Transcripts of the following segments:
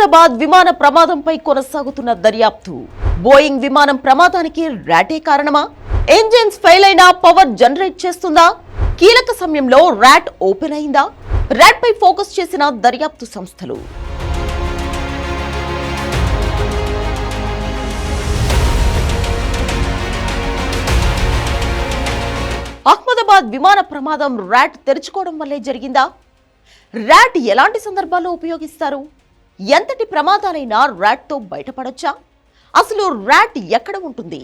అహ్మదాబాద్ విమాన ప్రమాదంపై కొనసాగుతున్న దర్యాప్తు. బోయింగ్ విమానం ప్రమాదానికి ర్యాటే కారణమా? ఇంజిన్స్ ఫెయిల్ అయినా పవర్ జనరేట్ చేస్తుందా? కీలక సమయంలో ర్యాట్ ఓపెన్ అయిందా? ర్యాట్ పై ఫోకస్ చేసిన దర్యాప్తు సంస్థలు. అహ్మదాబాద్ విమాన ప్రమాదం ర్యాట్ తెరుచుకోవడం వల్లే జరిగిందా? ర్యాట్ ఎలాంటి సందర్భాల్లో ఉపయోగిస్తారు? ఎంతటి ప్రమాదాలైనా ర్యాట్తో బయటపడొచ్చా? అసలు ర్యాట్ ఎక్కడ ఉంటుంది?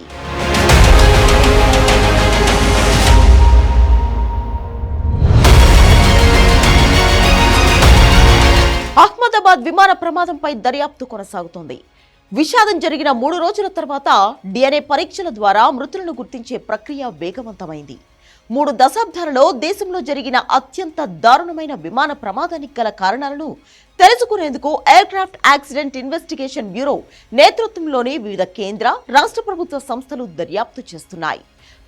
అహ్మదాబాద్ విమాన ప్రమాదంపై దర్యాప్తు కొనసాగుతోంది. విషాదం జరిగిన 3 రోజుల తర్వాత DNA పరీక్షల ద్వారా మృతులను గుర్తించే ప్రక్రియ వేగవంతమైంది. 3 దశాబ్దాలలో దేశంలో జరిగిన అత్యంత దారుణమైన విమాన ప్రమాదానికి గల కారణాలను తెలుసుకునేందుకు ఎయిర్క్రాఫ్ట్ యాక్సిడెంట్ ఇన్వెస్టిగేషన్ బ్యూరో నేతృత్వంలోని వివిధ కేంద్ర, రాష్ట్ర ప్రభుత్వ సంస్థలు దర్యాప్తు చేస్తున్నాయి.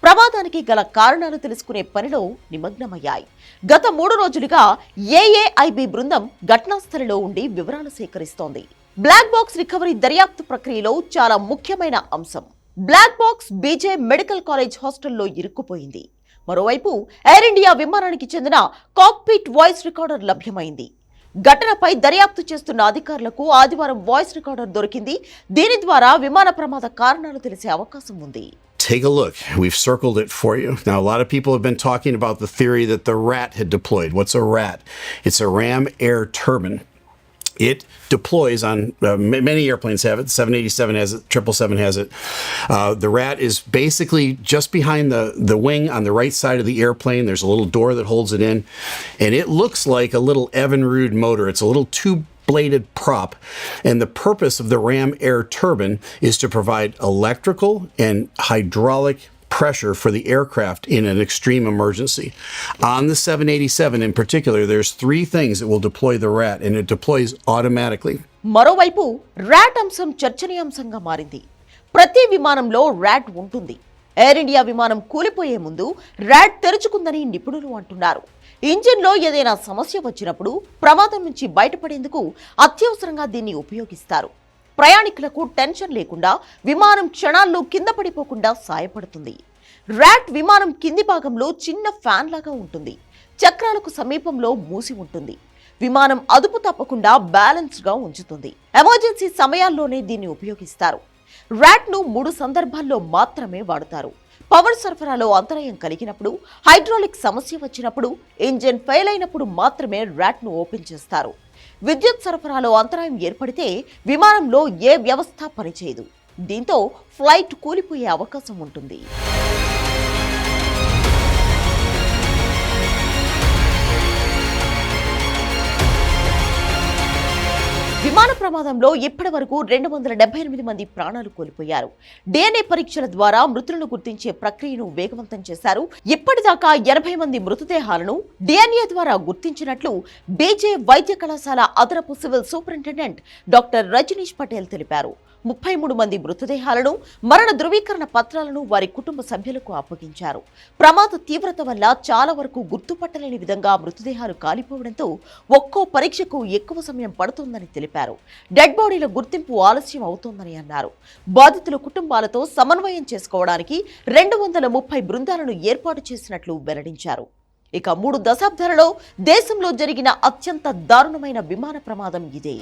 ప్రమాదానికి గల కారణాలు తెలుసుకునే పనిలో నిమగ్నమయ్యాయి. గత 3 రోజులుగా AAIB బృందం ఘటనా స్థలిలో ఉండి వివరాలు సేకరిస్తోంది. బ్లాక్ బాక్స్ రికవరీ దర్యాప్తు ప్రక్రియలో చాలా ముఖ్యమైన అంశం. Black box BJ medical college హాస్టల్లో ఇరుక్కుపోయింది. మరోవైపు ఎయిర్ ఇండియా విమానానికి చెందిన కాక్పిట్ వాయిస్ రికార్డర్ లభ్యమైంది. ఘటనపై దర్యాప్తు చేస్తున్న అధికారులకు ఆదివారం వాయిస్ రికార్డర్ దొరికింది. దీని ద్వారా విమాన ప్రమాద కారణాలు తెలిసే అవకాశం ఉంది. Take a look. We've circled it for you. Now, a lot of people have been talking about the theory that the RAT had deployed. What's a RAT? It's a ram air turbine. It deploys on many airplanes have it. 787 has it. 777 has it. The RAT is basically just behind the wing on the right side of the airplane. There's a little door that holds it in, and it looks like a little Evinrude motor. It's a little two-bladed prop, and the purpose of the ram air turbine is to provide electrical and hydraulic pressure for the aircraft in an extreme emergency. On the 787 in particular, there's 3 things that will deploy the RAT, and it deploys automatically. మరోవైపు rat అంశం చర్చనీయాంశంగా మారింది. ప్రతి విమానంలో rat ఉంటుంది. Air India విమానం కూలిపోయే ముందు rat తెరుచుకుందని నిపుణులు అంటున్నారు. ఇంజిన్లో ఏదైనా సమస్య వచ్చినప్పుడు ప్రమాదం నుంచి బయటపడేందుకు అత్యవసరంగా దీన్ని ఉపయోగిస్తారు. ప్రయాణికులకు టెన్షన్ లేకుండా విమానం క్షణాల్లో కింద పడిపోకుండా సాయపడుతుంది. ర్యాట్ విమానం కింది భాగంలో చిన్న ఫ్యాన్ లాగా ఉంటుంది. చక్రాలకు సమీపంలో మూసి ఉంటుంది. విమానం అదుపు తప్పకుండా బ్యాలెన్స్డ్గా ఉంచుతుంది. ఎమర్జెన్సీ సమయాల్లోనే దీన్ని ఉపయోగిస్తారు. ర్యాట్ను 3 సందర్భాల్లో మాత్రమే వాడతారు. పవర్ సరఫరాలో అంతరాయం కలిగినప్పుడు, హైడ్రాలిక్ సమస్య వచ్చినప్పుడు, ఇంజిన్ ఫెయిల్ అయినప్పుడు మాత్రమే ర్యాట్ను ఓపెన్ చేస్తారు. విద్యుత్ సరఫరాలో అంతరాయం ఏర్పడితే విమానంలో ఏ వ్యవస్థ పనిచేయదు. దీంతో ఫ్లైట్ కూలిపోయే అవకాశం ఉంటుంది. విమాన ప్రమాదంలో ఇప్పటి వరకు 278 మంది ప్రాణాలు కోల్పోయారు. DNA పరీక్షల ద్వారా మృతులను గుర్తించే ప్రక్రియను వేగవంతం చేశారు. ఇప్పటిదాకా 80 మంది మృతదేహాలను DNA ద్వారా గుర్తించినట్లు బీజే వైద్య కళాశాల అదనపు civil superintendent doctor Rajneesh Patel తెలిపారు. 33 మంది మృతదేహాలను, మరణ ధృవీకరణ పత్రాలను వారి కుటుంబ సభ్యులకు అప్పగించారు. ప్రమాద తీవ్రత వల్ల చాలా వరకు గుర్తుపట్టలేని విధంగా మృతదేహాలు కాలిపోవడంతో ఒక్కో పరీక్షకు ఎక్కువ సమయం పడుతోందని తెలిపారు. డెడ్ బాడీల గుర్తింపు ఆలస్యం అవుతోందని అన్నారు. బాధితుల కుటుంబాలతో సమన్వయం చేసుకోవడానికి 230 బృందాలను ఏర్పాటు చేసినట్లు వెల్లడించారు. ఇక 3 దశాబ్దాలలో దేశంలో జరిగిన అత్యంత దారుణమైన విమాన ప్రమాదం ఇదే.